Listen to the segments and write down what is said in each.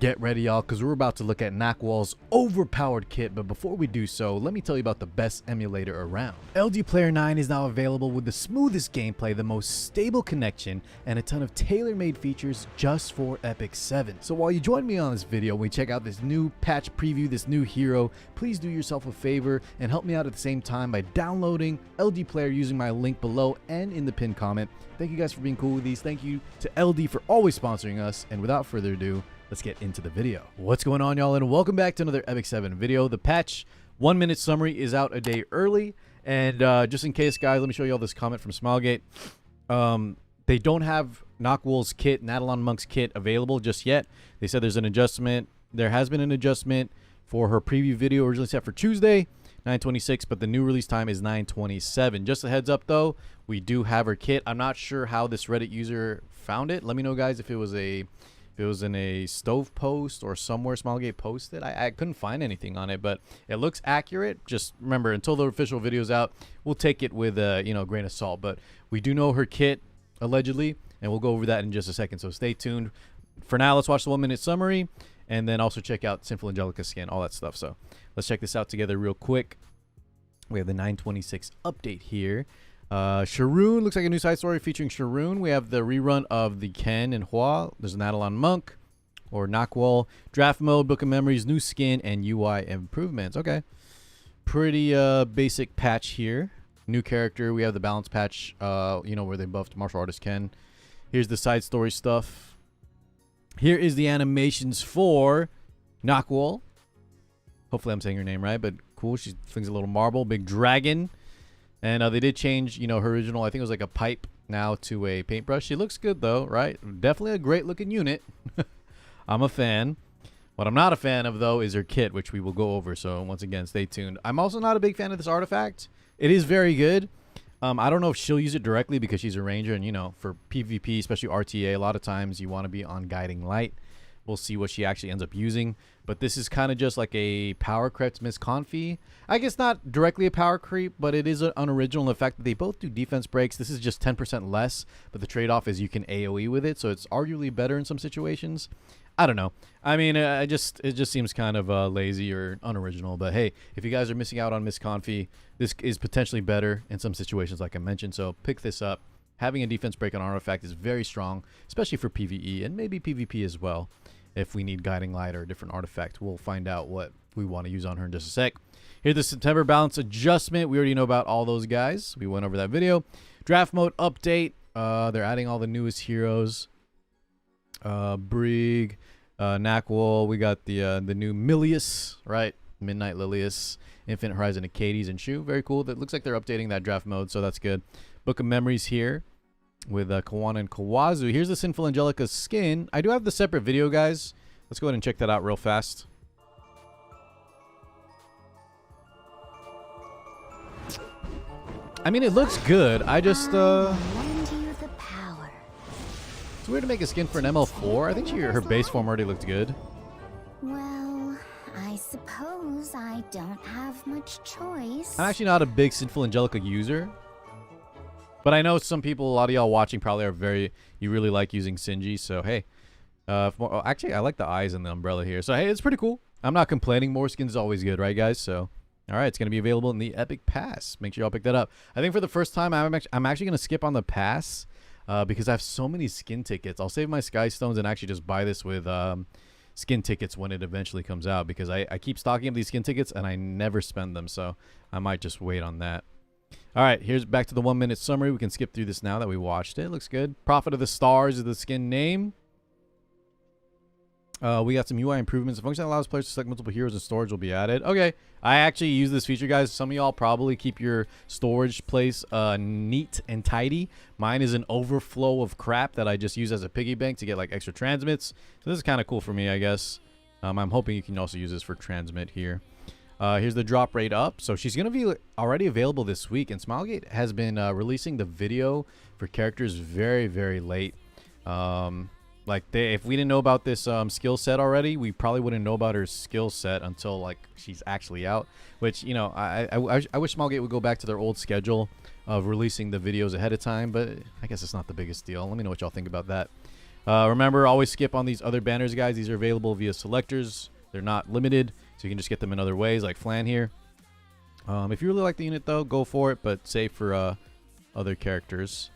Get ready, y'all, because we're about to look at NAKWHOL's overpowered kit. But before we do so, let me tell you about the best emulator around. LG Player 9 is now available with the smoothest gameplay, the most stable connection, and a ton of tailor-made features just for Epic 7. So while you join me on this video, we check out this new patch preview, this new hero, please do yourself a favor and help me out at the same time by downloading LG Player using my link below and in the pinned comment. Thank you guys for being cool with these. Thank you to LD for always sponsoring us. And without further ado, let's get into the video. What's going on, y'all, and welcome back to another Epic 7 video. The patch 1-minute summary is out a day early, and just in case, guys, let me show you all this comment from Smilegate. They don't have NAKWHOL's kit, Natalon Monk's kit, available just yet. They said there's an adjustment. There has been an adjustment for her preview video, originally set for Tuesday, 9/26, but the new release time is 9/27. Just a heads up, though, we do have her kit. I'm not sure how this Reddit user found it. Let me know, guys, if it was in a stove post or somewhere Smilegate posted. I couldn't find anything on it, but it looks accurate. Just remember, until the official video's out, we'll take it with a grain of salt. But we do know her kit, allegedly, and we'll go over that in just a second. So stay tuned. For now, let's watch the 1-minute summary, and then also check out Sinful Angelica skin, all that stuff. So let's check this out together real quick. We have the 9/26 update here. Sharoon looks like a new side story featuring Sharoon. We have the rerun of the Ken and Hua. There's a Natalon Monk or NAKWHOL. Draft mode, Book of Memories, new skin, and UI improvements. Okay. Pretty basic patch here. New character. We have the balance patch, where they buffed martial artist Ken. Here's the side story stuff. Here is the animations for NAKWHOL. Hopefully I'm saying her name right, but cool. She flings a little marble, big dragon. And they did change, her original, I think it was like a pipe now to a paintbrush. She looks good, though, right? Definitely a great-looking unit. I'm a fan. What I'm not a fan of, though, is her kit, which we will go over. So, once again, stay tuned. I'm also not a big fan of this artifact. It is very good. I don't know if she'll use it directly because she's a ranger. And, for PvP, especially RTA, a lot of times you want to be on Guiding Light. We'll see what she actually ends up using. But this is kind of just like a power crept Miss Confi. I guess not directly a power creep, but it is unoriginal in the fact that they both do defense breaks. This is just 10% less, but the trade-off is you can AoE with it, so it's arguably better in some situations. I don't know. I mean, it just seems kind of lazy or unoriginal. But hey, if you guys are missing out on Miss Confi, this is potentially better in some situations, like I mentioned. So pick this up. Having a defense break on artifact is very strong, especially for PvE and maybe PvP as well. If we need Guiding Light or a different artifact, we'll find out what we want to use on her in just a sec. Here's the September balance adjustment. We already know about all those guys. We went over that video. Draft mode update. They're adding all the newest heroes. Brig, NAKWHOL. We got the new Milius, right? Midnight Lilius, Infinite Horizon, Acades, and Shu. Very cool. That looks like they're updating that draft mode, so that's good. Book of Memories here with Kawana and Kawazu. Here's the Sinful Angelica skin. I do have the separate video, guys. Let's go ahead and check that out real fast. I mean, it looks good. I just it's weird to make a skin for an ML4. I think her base form already looked good. Well, I suppose I don't have much choice. I'm actually not a big Sinful Angelica user. But I know some people, a lot of y'all watching probably are you really like using Sinji. So, hey. Actually, I like the eyes and the umbrella here. So, hey, it's pretty cool. I'm not complaining. More skins is always good, right, guys? So, all right, it's going to be available in the Epic Pass. Make sure y'all pick that up. I think for the first time, I'm actually going to skip on the Pass because I have so many skin tickets. I'll save my Sky Stones and actually just buy this with skin tickets when it eventually comes out because I keep stocking up these skin tickets and I never spend them. So, I might just wait on that. All right, here's back to the 1-minute summary. We can skip through this now that we watched it. Looks good. Prophet of the Stars is the skin name. We got some UI improvements. The function that allows players to select multiple heroes and storage will be added. Okay, I actually use this feature, guys. Some of y'all probably keep your storage place neat and tidy. Mine is an overflow of crap that I just use as a piggy bank to get like extra transmits. So this is kind of cool for me, I guess. I'm hoping you can also use this for transmit here. Here's the drop rate up. So she's going to be already available this week. And Smilegate has been releasing the video for characters very, very late. If we didn't know about this skill set already, we probably wouldn't know about her skill set until like she's actually out. Which, I wish Smilegate would go back to their old schedule of releasing the videos ahead of time. But I guess it's not the biggest deal. Let me know what y'all think about that. Remember, always skip on these other banners, guys. These are available via selectors. They're not limited, so you can just get them in other ways, like Flan here. If you really like the unit, though, go for it, but save for other characters.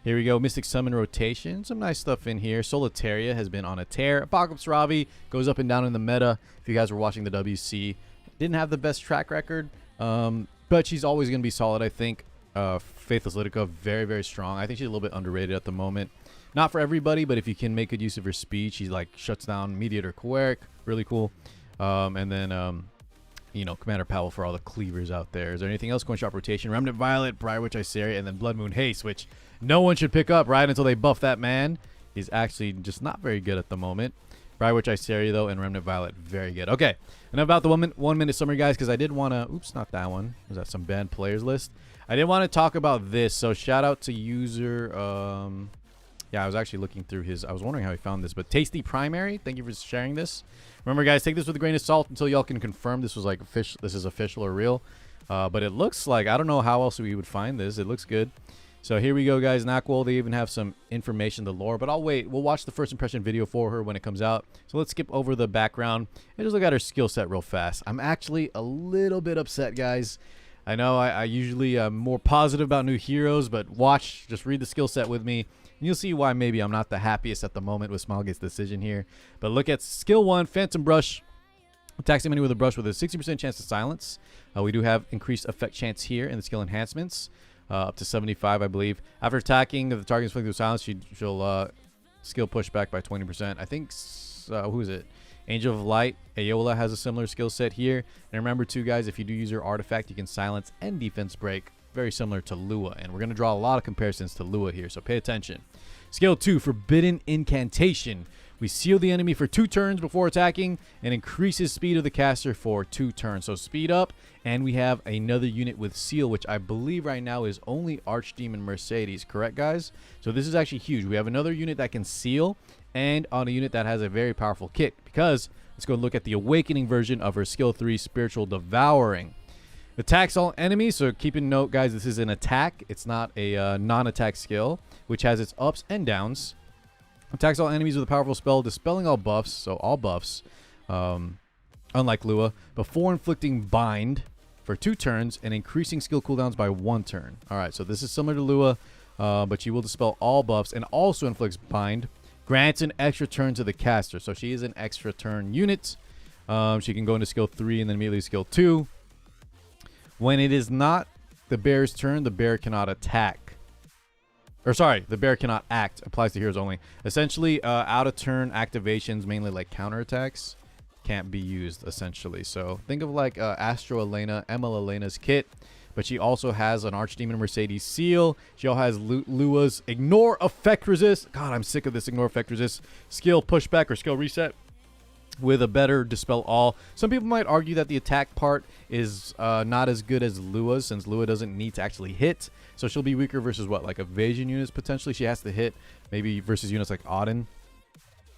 Here we go. Mystic Summon rotation. Some nice stuff in here. Solitaria has been on a tear. Apocalypse Ravi goes up and down in the meta. If you guys were watching the WC, didn't have the best track record, but she's always going to be solid, I think. Faithless Litica, very, very strong. I think she's a little bit underrated at the moment. Not for everybody, but if you can make good use of her speed, she like shuts down Mediator Queric. Really cool. And then, you know, Commander Powell for all the cleavers out there. Is there anything else? Coin Shop rotation. Remnant Violet, Briar Witch Iceria, and then Blood Moon Haste, which no one should pick up right until they buff that man. He's actually just not very good at the moment. Briar Witch Iceria, though, and Remnant Violet, very good. Okay, enough about the 1 minute summary, guys, because I did want to... Oops, not that one. Was that some banned players list? I did want to talk about this, so shout out to user... yeah, I was actually looking through his... I was wondering how he found this, but Tasty Primary, thank you for sharing this. Remember, guys, take this with a grain of salt until y'all can confirm this was like this is official or real. But it looks like... I don't know how else we would find this. It looks good. So here we go, guys. NAKWHOL, they even have some information, the lore. But I'll wait. We'll watch the first impression video for her when it comes out. So let's skip over the background and just look at her skill set real fast. I'm actually a little bit upset, guys. I know I usually am more positive about new heroes, but watch, just read the skill set with me. And you'll see why maybe I'm not the happiest at the moment with Smilegate's decision here. But look at skill 1, Phantom Brush. Attacks enemy with a brush with a 60% chance to silence. We do have increased effect chance here in the skill enhancements. Up to 75, I believe. After attacking, if the target is flicked with silence, she'll skill push back by 20%. I think, who is it? Angel of Light, Aeola has a similar skill set here. And remember, too, guys, if you do use your artifact, you can silence and defense break. Very similar to Lua. And we're going to draw a lot of comparisons to Lua here, so pay attention. Skill 2, Forbidden Incantation. We seal the enemy for 2 turns before attacking and increases speed of the caster for 2 turns. So speed up, and we have another unit with seal, which I believe right now is only Archdemon Mercedes. Correct, guys? So this is actually huge. We have another unit that can seal and on a unit that has a very powerful kit, because let's go look at the Awakening version of her skill 3, Spiritual Devouring. Attacks all enemies, so keep in note, guys, this is an attack. It's not a non-attack skill, which has its ups and downs. Attacks all enemies with a powerful spell, dispelling all buffs, so all buffs, unlike Lua, before inflicting bind for 2 turns and increasing skill cooldowns by 1 turn. Alright, so this is similar to Lua, but she will dispel all buffs and also inflicts bind. Grants an extra turn to the caster, so she is an extra turn unit. She can go into skill 3 and then immediately skill 2. When it is not the bear's turn, the bear cannot attack. Or sorry, the bear cannot act. Applies to heroes only. Essentially, out of turn activations, mainly like counterattacks, can't be used essentially. So think of like Astro Elena, ML Elena's kit. But she also has an Archdemon Mercedes seal. She also has Lua's Ignore Effect Resist. God, I'm sick of this Ignore Effect Resist. Skill Pushback or Skill Reset with a better Dispel All. Some people might argue that the attack part is not as good as Lua's, since Lua doesn't need to actually hit. So she'll be weaker versus what, like evasion units potentially. She has to hit maybe versus units like Auden,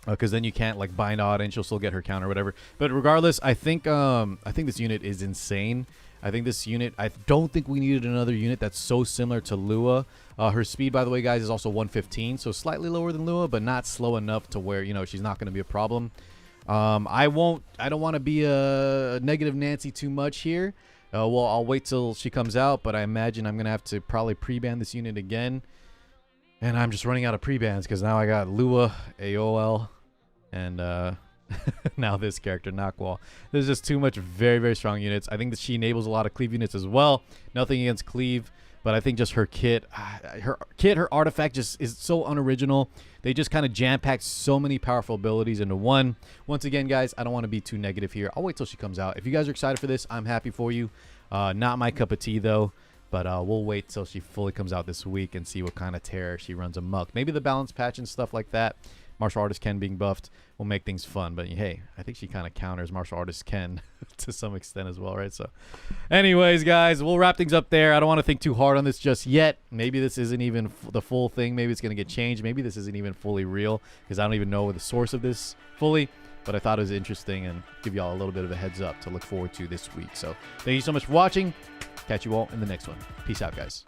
because then you can't like bind Auden. She'll still get her counter or whatever. But regardless, I think this unit is insane. I think this unit, I don't think we needed another unit that's so similar to Lua. Her speed, by the way, guys, is also 115, so slightly lower than Lua, but not slow enough to where, you know, she's not going to be a problem. I don't want to be a negative Nancy too much here. Well, I'll wait till she comes out, but I imagine I'm going to have to probably pre-ban this unit again. And I'm just running out of pre-bans because now I got Lua, AOL, and now this character, NAKWHOL. There's just too much very, very strong units. I think that she enables a lot of cleave units as well. Nothing against cleave, but I think just her kit, her artifact just is so unoriginal. They just kind of jam-packed so many powerful abilities into one. Once again, guys, I don't want to be too negative here. I'll wait till she comes out. If you guys are excited for this, I'm happy for you. Not my cup of tea, though. But we'll wait till she fully comes out this week and see what kind of terror she runs amok. Maybe the balance patch and stuff like that. Martial Artist Ken being buffed will make things fun. But hey, I think she kind of counters Martial Artist Ken to some extent as well, right? So anyways, guys, we'll wrap things up there. I don't want to think too hard on this just yet. Maybe this isn't even the full thing. Maybe it's going to get changed. Maybe this isn't even fully real because I don't even know the source of this fully. But I thought it was interesting and give y'all a little bit of a heads up to look forward to this week. So thank you so much for watching. Catch you all in the next one. Peace out, guys.